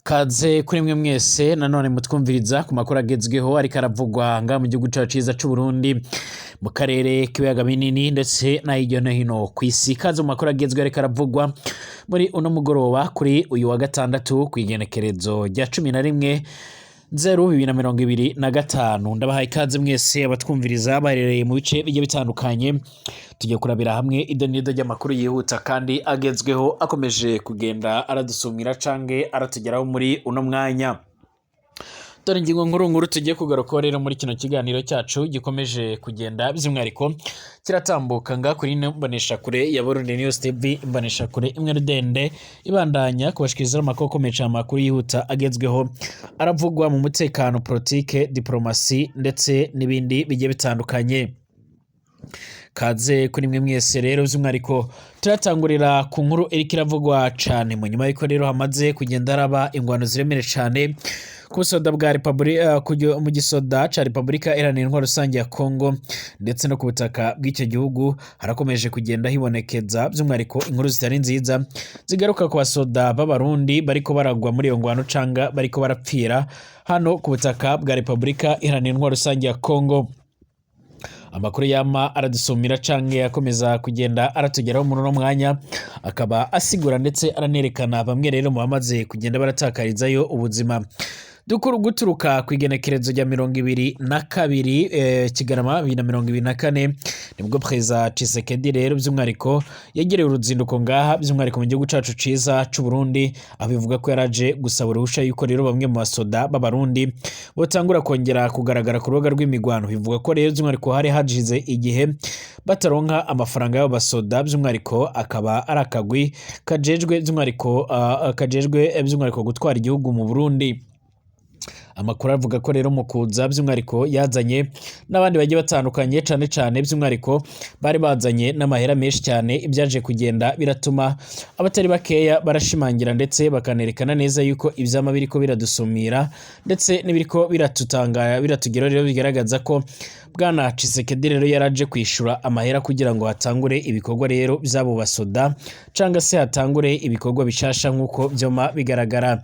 Kaze kuri mwe mwese nanone mutwumviriza ku makuru agezweho ariko aravugwa nga mu gihugu cyacu ciza c'u Burundi mu karere k'ibiyaga binini ndetse na hirya no hino kw'isi. Kaze mu makuru agezweho ariko aravugwa muri uno mugoroba kuri uyu wa gatandatu kw'igenekerezo rya 11/0/2025. Ndabahaye ikaze mwese abatwumviriza baherereye mu bice bigiye bitandukanye. Tugiye kurabira hamwe idonido ry'amakuru yihuta kandi agezweho akomeje kugenda aradusumira canke aratugeraho muri uno mwanya. Dore ingingo nkuru tugiye kugaruka rero muri kino kiganiro cyacu gikomeje kugenda by'umwihariko kiratambuka nga kuri mbonesha kure ya Burundi News TV, mbonesha kure imwe rudende ibandanya kubashikiriza amakuru akomeje amakuru yihuta agezweho aravugwa mu mutekano, politike, diplomasi ndetse n'ibindi bigiye bitandukanye. Kaze kuri mwe mwese rero by'umwihariko turatangurira ku nkuru iriko iravugwa cane mu nyuma y'uko rero hamaze kugenda araba ingwano ziremere cane ku busoda bwa mu gisoda ca Repubulika Iharanira Intwaro Rusange ya Kongo ndetse no ku butaka bw'icyo gihugu harakomeje kugenda hibonekeza by'umwihariko inkuru zitari nziza zigaruka ku basoda b'abarundi bariko baragwa muri iyo ngwano canga bariko barapfira hano ku butaka bwa Repubulika Iharanira Intwaro Rusange ya Kongo. Amakuru yama aradusumira canke akomeza kugenda aratugeraho muri uno mwanya akaba asigura ndetse aranerekana bamwe rero mu bamaze kugenda baratakarizayo ubuzima. Guturuka kw'igenekerezo rya 22 Kigarama 2024 nibwo Perezida Tshisekedi rero by'umwihariko yegereye uruzinduko ngaha by'umwihariko mu gihugu cacu ciza c'u Burundi, abivuga ko yaraje gusaba uruhusha yuko rero bamwe mu basoda b'abarundi botangura kongera kugaragara ku rubuga rw'imigwano. Bivuga ko rero by'umwihariko hari hajize igihe bataronka amafaranga y'abo basoda by'umwihariko akaba ari akagwi kajejwe by'umwihariko gutwara igihugu mu Burundi. Amakuru avuga ko rero mu kuza by'umwihariko yazanye n'abandi bagiye batandukanye cane by'umwihariko bari bazanye n'amahera menshi cyane, ibyaje kugenda biratuma abatari bakeya barashimangira ndetse bakanerekana neza yuko ivyama biriko biradusumira ndetse n'ibiriko biratugera rero bigaragaza ko Bwana Tshisekedi rero yaraje kwishura amahera kugira ngo hatangure ibikorwa rero by'abo basoda canga se hatangure ibikorwa bishasha nk'uko vyoma bigaragara.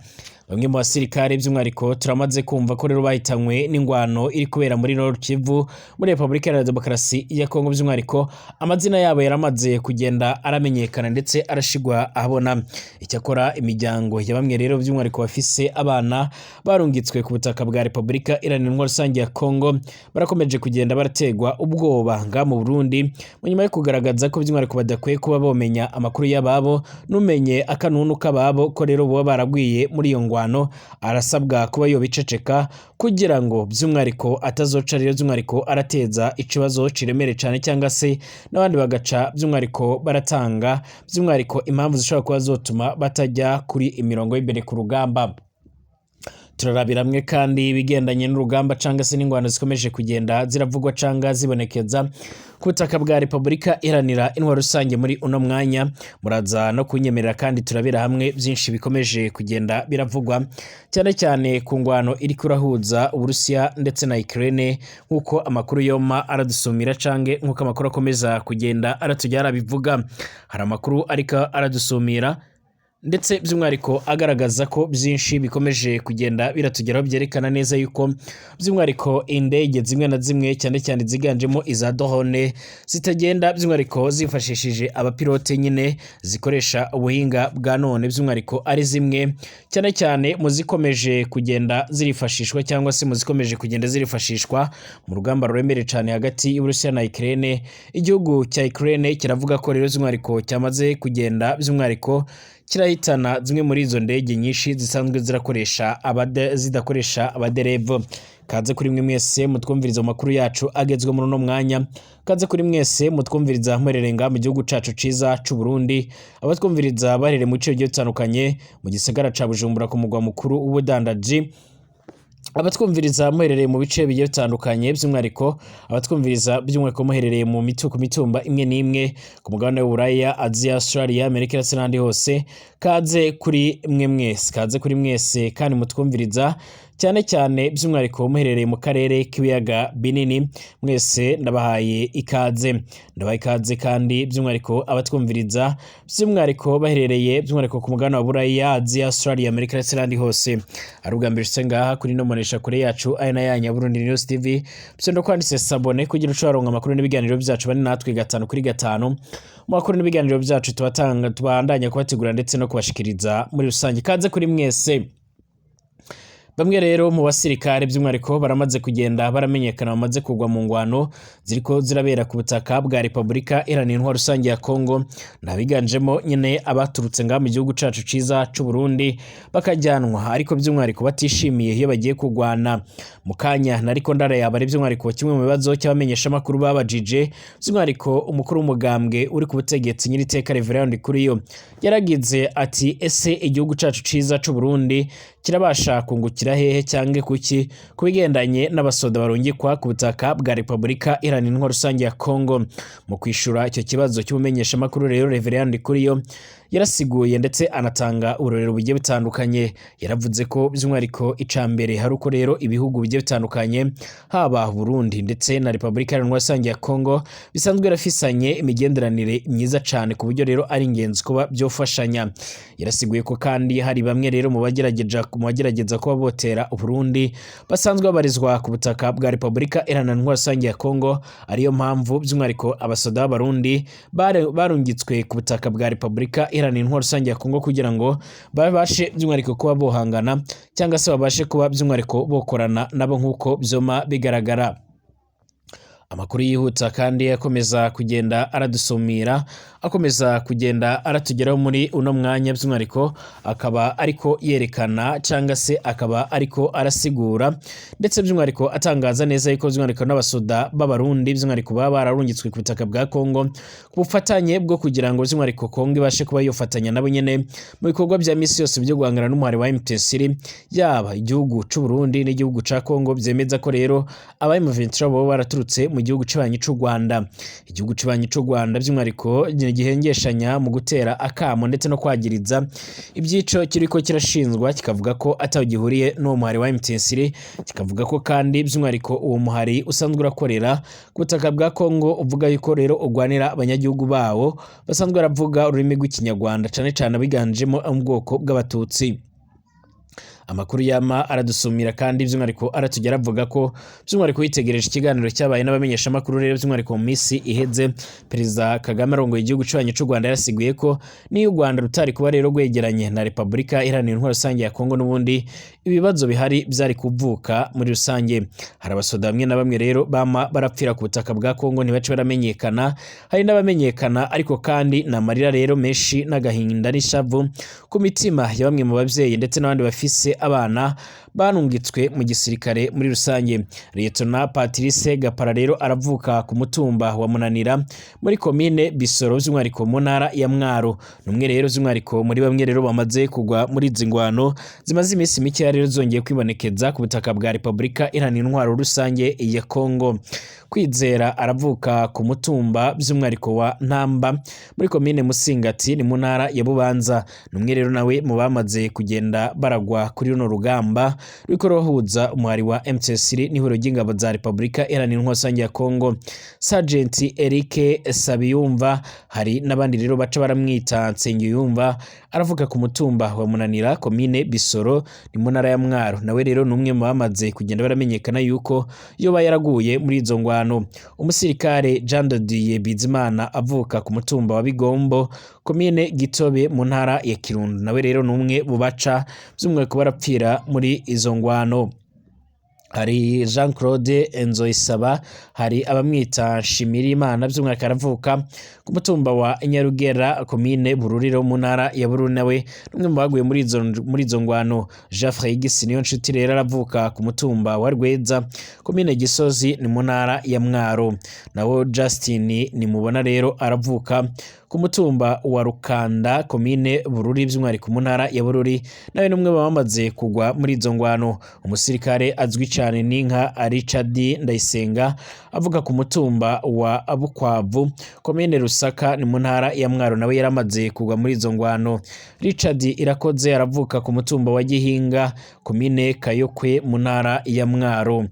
Bamwe mu basirikare by'umwihariko turamaze kumva ko rero bahitanywe n'ingwano iri kubera muri Nord Kivu muri Repubulika Iharanira Demokarasi ya Kongo by'umwihariko amazina yabo yaramaze kugenda aramenyekana ndetse arashigwa ahabona. Icyakora imiryango ya bamwe rero by'umwihariko bafise abana barungitswe ku butaka bwa Repubulika Iharanira Intwaro Rusange ya Kongo barakomeje kugenda barategwa ubwoba nga mu Burundi mu nyuma yo kugaragaza ko by'umwihariko badakwiye kuba bomenya amakuru y'ababo numenye akanunu k'ababo ko rero bo baragwiye muri iyo ngwano. Arasabwa kuba yobiceceka kugira ngo by'umwihariko atazoca rero by'umwihariko arateza ikibazo ciremere cane cyangwa se n'abandi bagaca by'umwihariko baratanga by'umwihariko impamvu zishobora kuba zotuma batajya kuri imirongo y'imbere ku rugamba. Turarabiramwe kandi ibigendanye n'urugamba canga se n'ingwano zikomeje kugenda ziravugwa canga zibonekeza ku butaka bwa Repubulika Iharanira Intwaro Rusange muri uno mwanya. Muraza no kunyemerera kandi turabira hamwe byinshi bikomeje kugenda biravugwa cyane ku ngwano iri kurahuza Uburusiya ndetse na Ukraine nk'uko amakuru yoma aradusumira cange nk'uko amakuru akomeza kugenda aratujyara bivuga. Hari amakuru ariko aradusumira ndetse by'umwihariko agaragaza ko byinshi bikomeje kugenda biratugeraho byerekana neza yuko by'umwihariko indege zimwe na zimwe cyane ziganjemo iza drone zitagenda by'umwihariko zifashishije abapilote nyine zikoresha ubuhinga bwa none by'umwihariko ari zimwe cyane mu zikomeje kugenda zirifashishwa cyangwa se mu zikomeje kugenda zirifashishwa mu rugamba ruremere cyane hagati y'Uburusiya na Ukraine. Igihugu cya Ukraine kiravuga ko rero by'umwihariko cyamaze kugenda by'umwihariko kirahitana zimwe muri izo ndege nyinshi zisanzwe zidakoresha abaderevu. Kaze kuri mwe mwese mutwumviriza mu makuru yacu agezwe muri uno mwanya. Kaze kuri mwese mutwumviriza mwererenga mu gihugu cacu ciza c'u Burundi, abatwumviriza barere mu bice bigiye bitandukanye mu gisagara ca Bujumbura ku mugwa mukuru w'ubudandaji, abatwumviriza muherereye mu bice bigiye bitandukanye by'umwihariko abatwumviriza by'umwihariko muherereye mu mitumba imwe n'imwe ku mugabane w'Uburaya, Aziya, Australia, Amerika ndetse n'ahandi hose. Kaze kuri mwese kandi mutwumviriza cyane cyane by'umwihariko muherereye mu karere k'ibiyaga binini. Mwese ndabahaye ikaze kandi by'umwihariko abatwumviriza by'umwihariko baherereye by'umwihariko ku mugabane wa Buraya, Aziya, Australia, Amerika ndetse n'ahandi hose. Ari ubwa mbere ushitse ngaha kuri ino mbonesha kure yacu aya n'ayanya Burundi News TV, ndo kwanditse sabone kugira uco waronka amakuru n'ibiganiro byacu bane natwe 5 kuri 5 mu makuru n'ibiganiro byacu tubandanya kubategura ndetse no kubashikiriza muri rusange. Kaze kuri mwese. Bamwe rero mu basirikare by'umwihariko baramaze kugenda baramenyekana, bamaze kugwa mu ngwano ziriko zirabera ku butaka bwa Repubulika Iharanira Intwaro Rusange ya Kongo, nabiganjemo nyine abaturutse ngaha mu gihugu cacu ciza c'u Burundi bakajyanwa, ariko by'umwihariko batishimiye iyo bagiye kugwana. Mu kanya nariko ndarayaba ari by'umwihariko kimwe mu bibazo cy'abamenyesha makuru babajije by'umwihariko umukuru w'umugambwe uri ku butegetsi Nyiriteka Reverend Kuriyo yaragize ati ese igihugu cacu ciza c'u Burundi kirabasha kungukira hehe cyange kuki kubigendanye n'abasoda barungikwa ku butaka bwa Repubulika Iharanira Intwaro Rusange ya Kongo. Mu kwishura icyo kibazo cy'umenyesha makuru rero Reverend Kuriyo yarasiguye ndetse anatanga urorero bugiye bitandukanye. Yaravuze ko by'umwihariko icambere hari uko rero ibihugu bigiye bitandukanye haba Burundi ndetse na Repubulika Iharanira Intwaro Rusange ya Kongo bisanzwe rafisanye imigenderanire myiza cyane ku buryo rero ari ingenzi kuba byofashanya. Yarasiguye ko kandi hari bamwe rero mu bagerageza kuba botera Burundi basanzwe babarizwa ku butaka bwa Repubulika Iharanira Intwaro Rusange ya Kongo, ariyo mpamvu by'umwihariko abasoda b'Abarundi barungitswe ku butaka bwa Repubulika Iharanira Intwaro Rusange ya Kongo kugira ngo babashe by'umwihariko kuba bohangana cyangwa se babashe kuba by'umwihariko bokorana nabo nk'uko byoma bigaragara. Amakuru yihuta kandi akomeza kugenda aradusumira, akomeza kugenda aratugeraho muri uno mwanya by'umwihariko akaba ariko yerekana cyangwa se akaba ariko arasigura ndetse by'umwihariko atangaza neza yuko by'umwihariko n'abasoda b'Abarundi by'umwihariko baba bararungitswe ku butaka bwa Kongo ku bufatanye bwo kugira ngo by'umwihariko Kongo ibashe kuba yofatanya nabo nyene mu bikorwa bya misi yose byo guhangana n'umuhari wa M23, yaba igihugu c'u Burundi n'igihugu ca Kongo byemeza ko rero aba M23 bo baraturutse mu igihugu cibanyi c'u Rwanda. Igihugu cibanyi c'u Rwanda by'umwihariko gihengeshanya mu gutera akamo ndetse no kwagiriza ibyico kiriko kirashinzwa, kikavuga ko atagihuriye n'uwo muhari wa M23, kikavuga ko kandi by'umwihariko uwo muhari usanzwe urakorera ku butaka bwa Kongo, uvuga yuko rero ugwanira abanyagihugu bawo basanzwe baravuga ururimi rw'ikinyarwanda cyane cyane abiganjemo mu bwoko bw'Abatutsi. Amakuru yama aradusumira kandi by'umwihariko aratugera avuga ko by'umwihariko yitegereje ikiganiro cyabaye n'abamenyesha makuru rero by'umwihariko mu misi iheze Perezida Kagame arongoye igihugu cy'abanye cy'u Rwanda yarasiguye ko niyo u Rwanda rutari kuba rero rwegeranye na Repubulika Iharanira Intwaro Rusange ya Kongo n'ubundi ibibazo bihari byari kuvuka muri rusange. Hari abasoda bamwe na bamwe rero bama barapfira ku butaka bwa Kongo ntibace baramenyekana, hari n'abamenyekana ariko kandi namarira rero menshi n'agahinda n'ishavu ku mitima ya bamwe mu bavyeyi ndetse n'abandi bafise abana banungitswe mu gisirikare muri rusange. Lieutenant Patrice Gapara rero aravuka ku mutumba wa Munanira muri komine Bisoro by'umwihariko mu ntara ya Mwaro. Numwe rero by'umwihariko muri bamwe rero bamaze kugwa muri zingwano zimaze iminsi mike rero zongeye kwibonekeza ku butaka bwa Repubulika Iharanira Intwaro Rusange ya Kongo. Kwizera aravuka ku mutumba by'umwihariko wa Ntamba muri komine Musingati ni mu ntara ya Bubanza. Numwe rero nawe mu bamaze kugenda baragwa kuri runo rugamba rwiko rohuza umuhari wa M23 n'ihuriro ry'ingabo za Repubulika Iharanira Intwaro Rusange ya Kongo. Sergeant Eric Sabiyumva hari n'abandi rero baca baramwita Nsengiyumva aravuka ku mutumba wa Munanira komine Bisoro ni mu ntara ya Mwaro. Nawe rero numwe mu bamaze kugenda baramenyekana yuko yoba yaraguye muri izo ngwano. Umusirikare Jean de Dieu Bizimana avuka ku mutumba wa Bigombo komine Gitobe mu ntara ya Kirundo. Nawe rero numwe bubaca by'umwihariko barapfira muri izo ngwano. Hari Jean Claude Nzoyisaba, hari abamwita Nshimirimana by'umwihariko aravuka ku mutumba wa Nyarugera komine Bururiro mu ntara ya Bururi. Nawe numwe mu baguye muri izo ngwano. Jean Fregis niyo nshuti rero aravuka ku mutumba wa Rweza komine Gisozi ni mu ntara ya Mwaro. Nawo Justin ni mubona rero aravuka ku mutumba wa Rukanda komine Bururi by'umwihariko mu ntara ya Bururi nawe numwe bamaze kugwa muri izo ngwano. Umusirikare azwi cyane n'inka Richard Ndayisenga avuga ku mutumba wa Abukwavu komine Rusaka ni mu ntara ya Mwaro nawe yaramaze kugwa muri izo ngwano. Richard Irakoze aravuka ku mutumba wa Gihinga komine Kayokwe mu ntara ya Mwaro.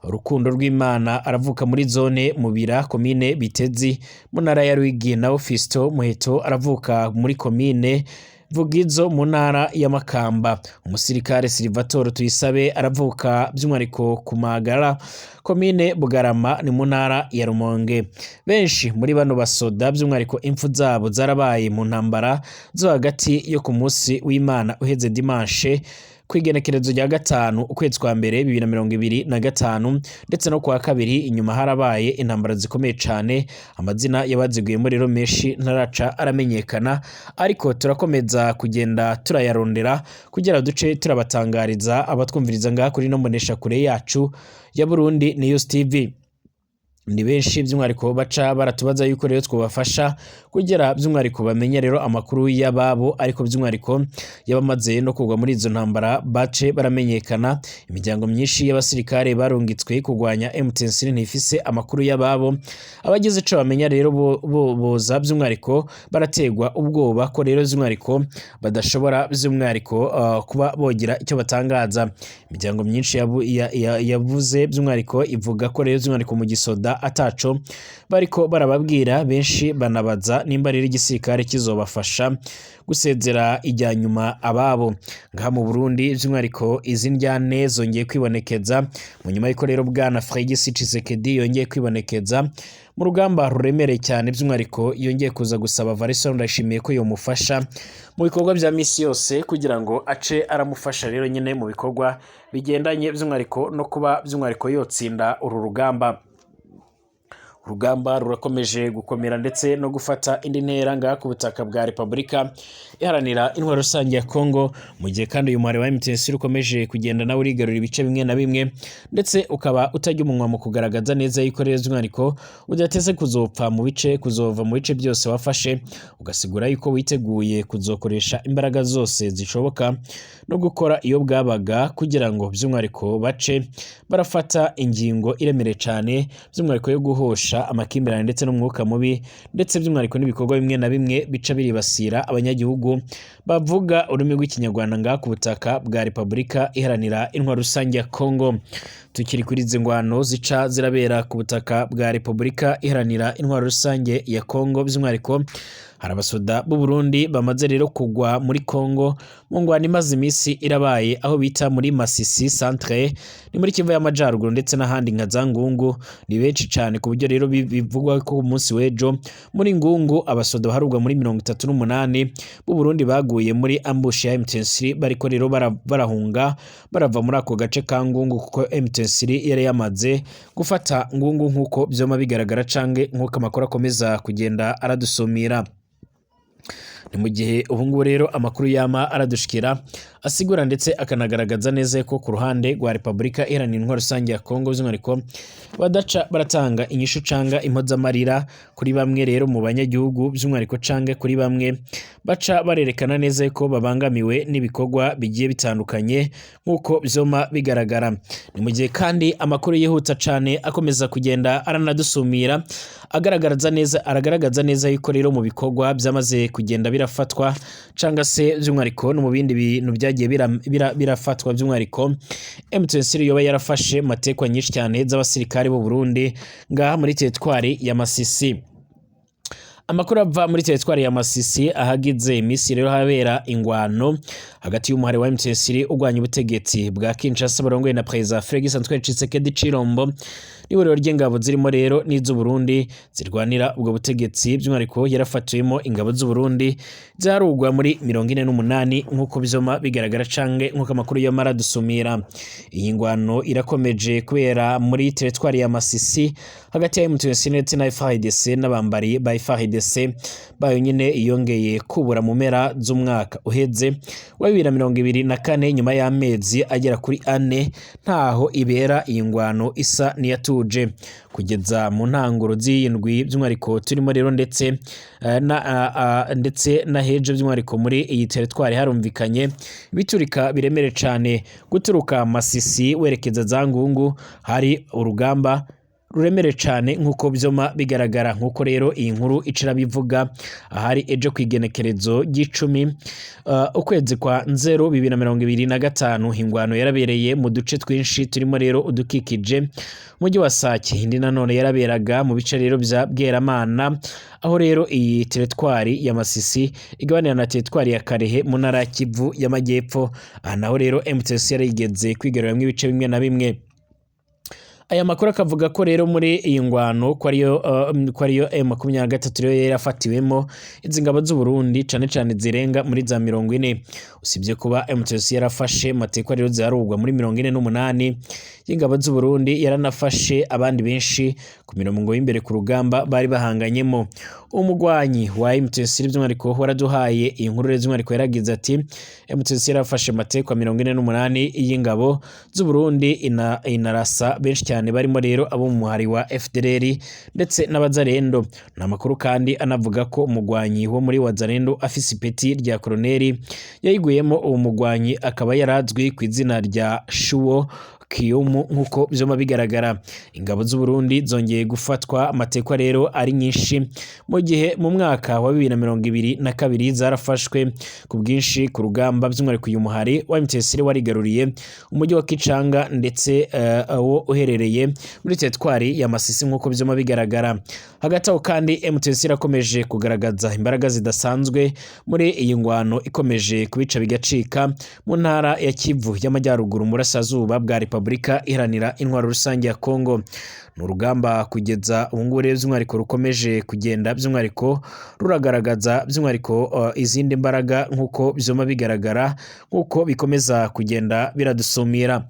Urukundo rw'Imana aravuka muri zone Mubira komine Bitezi mu ntara ya Rwigi. na Fisto Muheto aravuka muri komine Vugizo mu ntara ya Makamba. Umusirikare Silvatore Tuyisabe aravuka by'umwihariko ku Magara komine Bugarama ni mu ntara ya Rumonge. Benshi muri bano basoda by'umwihariko impfu zabo zarabaye mu ntambara zo hagati yo ku munsi w'Imana uheze dimanche kwigenekerezo rya gatanu ukwezi kwa mbere 2025 ndetse no kwa kabiri inyuma harabaye intambara zikomeye cyane. Amazina y'abaziguyemo rero menshi ntaraca aramenyekana, ariko turakomeza kugenda turayarondera kugira duce turabatangariza abatwumviriza ngaha kuri no mbonesha kure yacu ya Burundi News TV. Ni benshi by'umwihariko baca baratubaza yuko rero twabafasha kugira by'umwihariko bamenye rero amakuru y'ababo, ariko by'umwihariko yabamaze no kugwa muri izo ntambara bace baramenyekana. Imiryango myinshi y'abasirikare barungitswe kugwanya M23 ntifise amakuru y'ababo. Abagize ico bamenya rero boza by'umwihariko barategwa ubwoba ko rero by'umwihariko badashobora by'umwihariko kuba bogira icyo batangaza. Imiryango myinshi yavuze by'umwihariko ivuga ko rero by'umwihariko mu gisoda ataco bariko barababwira. Benshi banabaza nimba rero igisirikare kizobafasha gusezera ijya nyuma ababo. Ngaha mu Burundi by'umwihariko izi njyane zongeye kwibonekeza mu nyuma y'iko rero bwana Félix Tshisekedi yongeye kwibonekeza mu rugamba ruremereye cyane. By'umwihariko yongeye kuza gusaba Valentin Ndayishimiye ko yomufasha mu bikorwa bya misi yose kugira ngo ace aramufasha rero nyine mu bikorwa bigendanye by'umwihariko no kuba by'umwihariko yotsinda uru rugamba. Urugamba rurakomeje gukomera ndetse no gufata indi ntera ngaha ku butaka bwa Repubulika Iharanira Intwaro Rusange ya Kongo, mu gihe kandi uyu muhari wa M23 ukomeje kugenda nawe urigarura ibice bimwe na bimwe, ndetse ukaba utajya umunwa mu kugaragaza neza yuko rero by'umwihariko udateze kuzopfa mu bice, kuzova mu bice byose wafashe, ugasigura yuko witeguye kuzokoresha imbaraga zose zishoboka no gukora iyo bwabaga kugira ngo by'umwihariko bace barafata ingingo iremereye cyane by'umwihariko yo guhosha amakimbirane ndetse n'umwuka mubi, ndetse by'umwihariko n'ibikorwa bimwe na bimwe bica biribasira abanyagihugu bavuga ururimi rw'ikinyarwanda ngaha ku butaka bwa Repubulika Iharanira Intwaro Rusange ya Kongo. Tukiri kuri izi ngwano zica zirabera ku butaka bwa Repubulika Iharanira Intwaro Rusange ya Kongo, by'umwihariko hari abasoda b'u Burundi bamaze rero kugwa muri Kongo mu ngwano imaze iminsi irabaye aho bita muri Masisi centre ni muri Kivu y'Amajyaruguru ndetse n'ahandi nka za Ngungu. Ni benshi cyane ku buryo rero bivugwa ko umunsi w'ejo muri Ngungu abasoda baharugwa muri 38 b'u Burundi baguye muri ambush ya M23 bariko rero barahunga barava muri ako gace ka Ngungu, kuko M23 yari yamaze gufata Ngungu nkuko byoma bigaragara cange nkuko amakuru akomeza kugenda aradusumira. Ni mu gihe ubu ngubu rero amakuru yama aradushikira asigura ndetse akanagaragaza neza ko ku ruhande rwa Repubulika Iharanira Intwaro Rusange ya Kongo by'umwihariko badaca baratanga inyishu canga impozamarira kuri bamwe rero mu banyagihugu, by'umwihariko cange kuri bamwe baca barerekana neza ko babangamiwe n'ibikorwa bigiye bitandukanye nkuko byoma bigaragara. Ni mu gihe kandi amakuru yihuta cane akomeza kugenda aranadusumira aragaragaza neza yuko rero mu bikorwa byamaze kugenda birafatwa canga se by'umwihariko no mu bindi bintu byagiye birafatwa, by'umwihariko M23 yoba yarafashe matekwa nyinshi cyane z'abasirikare b'u Burundi ngaha muri teritwari ya Masisi. Amakuru ava muri teritwari ya Masisi ahagize imisi rero habera ingwano hagati y'umuhari wa M23 ugwanya ubutegetsi bwa Kinshasa barongoye na President Félix Antoine Tshisekedi Chilombo n'ihuriro ry'ingabo zirimo rero n'iz'u Burundi zirwanira ubwo butegetsi, by'umwihariko yarafatiwemo ingabo z'u Burundi zarugwa muri 48 nkuko bizoma bigaragara cange nkuko amakuru yo maradusumira. Iyi ngwano irakomeje kubera muri teritwari ya Masisi hagati ya M23 ndetse na FARDC n'abambari ba FARDC bayo nyine iyongeye kubura mu mpera z'umwaka uheze wa 2024 nyuma y'amezi agera kuri 4 ntaho ibera iyi ngwano isa niyatu ituje kugeza mu ntanguro z'indwi by'umwihariko turimo rero ndetse na heje by'umwihariko muri iyi teritwari harumvikanye biturika biremere cyane guturuka Masisi werekeza za Ngungu hari urugamba ruremere cyane nk'uko byoma bigaragara nk'uko rero iyi nkuru icira bivuga ahari ejo kwigenekerezo ry'icumi ukwezi kwa 2025 hingwano yarabereye mu duce twinshi turimo rero udukikije mujyi wa Sake indi nanone yaraberaga mu bice rero bya Bweramana aho rero iyi teritwari ya Masisi igabanira na teritwari ya Karehe mu ntara ya Kivu y'Amajyepfo naho rero MTC yarigeze kwigarurira ibice bimwe na bimwe. Aya makuru akavuga ko rero muri iyi ngwano ko ariyo M23 rero yarafatiwemo izi ngabo z'u Burundi cane cane zirenga muri za 40 usibye kuba M23 yarafashe mateko rero zarugwa muri 48 y'ingabo z'u Burundi yaranafashe abandi benshi ku mirongo y'imbere ku rugamba bari bahanganyemo. Umugwanyi wa M23 by'umwihariko waraduhaye iyi nkuru rero by'umwihariko yaragize ati M23 yarafashe mateko 48 y'ingabo z'u Burundi inarasa benshi cyane barimo rero abo mu muhari wa FDLR ndetse n'abazarendo. Namakuru kandi anavuga ko umugwanyi wo muri wazarendo afise ipeti rya koloneli yayiguyemo uwo mugwanyi akaba yarazwi ku izina rya Shuwo Kiyumu nkuko byoma bigaragara. Ingabo z'u Burundi zongeye gufatwa amateko rero ari nyinshi mu gihe mu mwaka wa 2022 zarafashwe ku bwinshi ku rugamba by'umwihariko uyu muhari wa MTC warigaruriye umujyi wa Kicanga ndetse wo uherereye muri teritwari ya Masisi nkuko byoma bigaragara. Hagati aho kandi MTC irakomeje kugaragaza imbaraga zidasanzwe muri iyi ngwano ikomeje kubica bigacika mu ntara ya Kivu y'Amajyaruguru murasazuba bwa Repubulika Iharanira Intwaro Rusange ya Kongo. N'urugamba kugeza ubungubu rero by'umwihariko rukomeje kugenda by'umwihariko ruragaragaza by'umwihariko izindi mbaraga nkuko byoma bigaragara nkuko bikomeza kugenda biradusumira.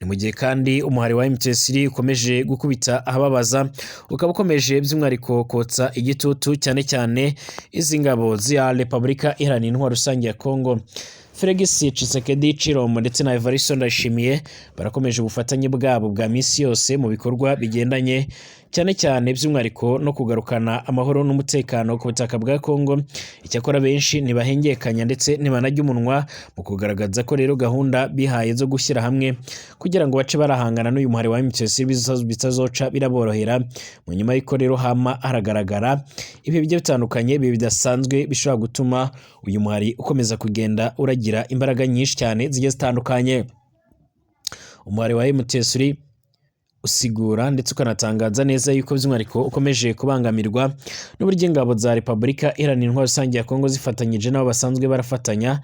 Ni mu gihe kandi umuhari wa MTC ukomeje gukubita ahababaza ukaba ukomeje by'umwihariko kotsa igitutu cyane cyane izi ngabo za Repubulika Iharanira Intwaro Rusange ya Kongo. Felix Tshisekedi Chilombo ndetse na Evariste Ndayishimiye barakomeje ubufatanye bwabo bwa misi yose mu bikorwa bigendanye cyane cyane by'umwihariko no kugarukana amahoro n'umutekano ku butaka bwa Kongo. Icyakora benshi ntibahengekanya ndetse ntibanajya umunwa mu kugaragaza ko rero gahunda bihaye zo gushyira hamwe kugira ngo bace barahangana n'uyu muhari wa MTC bitazoca biraborohera. Mu nyuma y'iko rero hama haragaragara ibi bigiye bitandukanye bidasanzwe bishobora gutuma uyu muhari ukomeza kugenda uragira imbaraga nyinshi cyane zigiye zitandukanye. Umuhari wa MTC usigura ndetse ukanatangaza neza yuko by'umwihariko ukomeje kubangamirwa n'uburyo ingabo za Repubulika Iharanira Intwaro Rusange ya Kongo zifatanyije nabo basanzwe barafatanya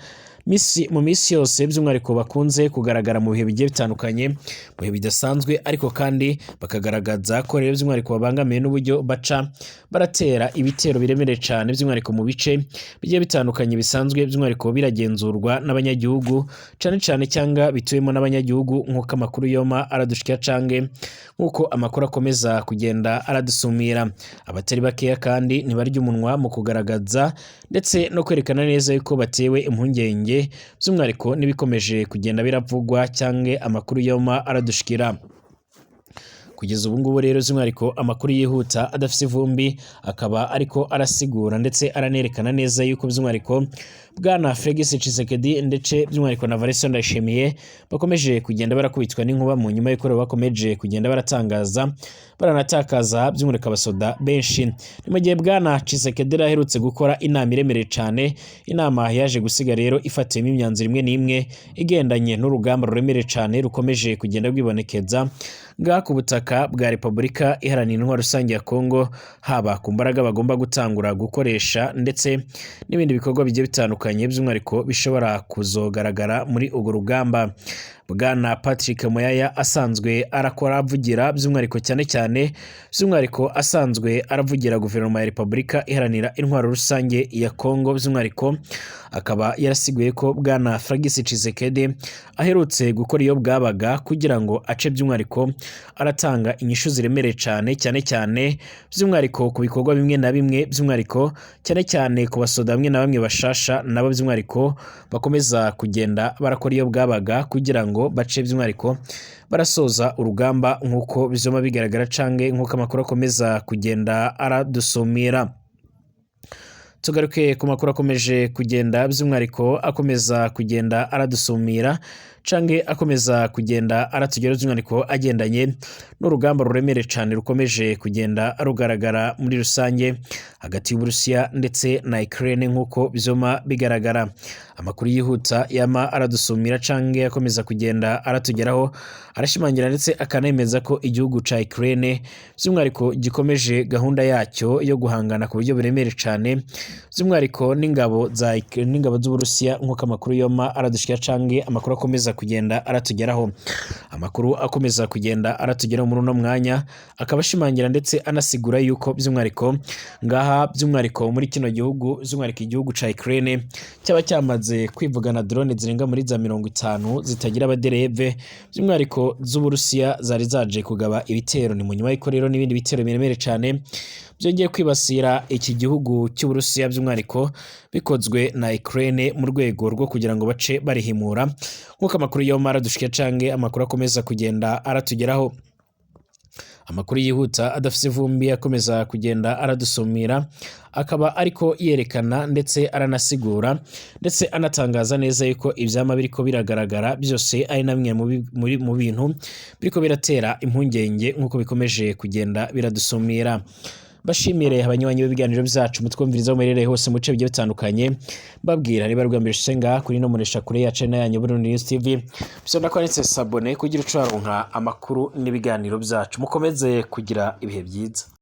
mu misi yose by'umwihariko bakunze kugaragara mu bihe bigiye bitandukanye mu bihe bidasanzwe ariko kandi bakagaragaza ko rero by'umwihariko babangamiye n'uburyo baca baratera ibitero biremereye cyane by'umwihariko mu bice bigiye bitandukanye bisanzwe by'umwihariko biragenzurwa n'abanyagihugu cyane cyane cyangwa bituyemo n'abanyagihugu nk'uko amakuru yoma aradushikira cange nk'uko amakuru akomeza kugenda aradusumira. Abatari bakeya kandi ntibarya umunwa mu kugaragaza ndetse no kwerekana neza yuko batewe impungenge by'umwihariko n'ibikomeje kugenda biravugwa cyangwa amakuru yoma aradushikira. Kugeza ubu ngubu rero by'umwihariko amakuru yihuta adafite ivumbi akaba ariko arasigura ndetse aranerekana neza yuko by'umwihariko bwana Felix Tshisekedi ndetse by'umwihariko na Evariste Ndayishimiye bakomeje kugenda barakubitwa n'inkuba mu nyuma y'uko bakomeje kugenda baratangaza baranatakaza by'umwihariko abasoda benshi. Ni mu gihe bwana Tshisekedi aherutse gukora inama iremereye cyane, inama yaje gusiga rero ifatiyemo imyanzuro imwe n'imwe igendanye n'urugamba ruremereye cyane rukomeje kugenda rwibonekeza ku butaka bwa Repubulika Iharanira Intwaro Rusange ya Kongo, haba ku mbaraga bagomba gutangura gukoresha ndetse n'ibindi bikorwa bigiye bitandukanye by'umwihariko bishobora kuzogaragara muri urwo rugamba. Bwana Patrick Muyaya asanzwe arakora avugira by'umwihariko cyane by'umwihariko asanzwe aravugira guverinoma ya Repubulika Iharanira Intwaro Rusange ya Kongo by'umwihariko akaba yarasiguye ko bwana Felix Tshisekedi aherutse gukora iyo bwabaga kugira ngo ace by'umwihariko aratanga inyishu ziremereye cyane by'umwihariko ku bikorwa bimwe na bimwe by'umwihariko cyane ku basoda bamwe na bamwe bashasha nabo by'umwihariko bakomeza kugenda barakora iyo bwabaga kugira ngo ngo bace by'umwihariko barasoza urugamba nk'uko bizoma bigaragara canke nk'uko amakuru akomeza kugenda aradusumira. Tugaruke ku makuru akomeje kugenda by'umwihariko akomeza kugenda aradusumira canke akomeza kugenda aratugera by'umwihariko agendanye n'urugamba ruremere cyane rukomeje kugenda rugaragara muri rusange hagati y'Uburusiya ndetse na Ukraine nk'uko bizoma bigaragara. Amakuru yihuta yama aradusumira canke akomeza kugenda aratugeraho arashimangira ndetse akanemeza ko igihugu ca Ukraine by'umwihariko gikomeje gahunda yacyo yo guhangana ku buryo buremere cyane by'umwihariko n'ingabo z'Uburusiya nk'uko amakuru yoma aradushikira canke amakuru akomeza kugenda aratugeraho. Amakuru akomeza kugenda aratugeraho muri uno mwanya akabashimangira ndetse anasigura yuko by'umwihariko ngaha by'umwihariko muri kino gihugu by'umwihariko igihugu ca Ukraine cyaba cyamaze kwivugana drone zirenga muri za 50 zitagira abadereve by'umwihariko z'Uburusiya zari zaje kugaba ibitero. Ni mu nyuma y'iko rero n'ibindi bitero biremereye cyane byongeye kwibasira iki gihugu cy'Uburusiya by'umwihariko bikozwe na Ukraine mu rwego rwo kugira ngo bace barihimura nk'uko amakuru yo maradushike canke amakuru akomeza kugenda aratugeraho. Amakuru yihuta adafise ivumbi akomeza kugenda aradusumira akaba ariko yerekana ndetse aranasigura ndetse anatangaza neza yuko ivyama biriko biragaragara byose ari namwe mu bintu biriko biratera impungenge nk'uko bikomeje kugenda biradusumira. Bashimire abanywanyi b'ibiganiro byacu mutwumviriza mu merere hose mu bice bigiye bitandukanye babwira riba rwambere senga kuri no muresha kure ya channel yanyu Burundi News TV bisonda ko ndetse sabone kugira ucaronka amakuru n'ibiganiro byacu mukomeze kugira ibihe byiza.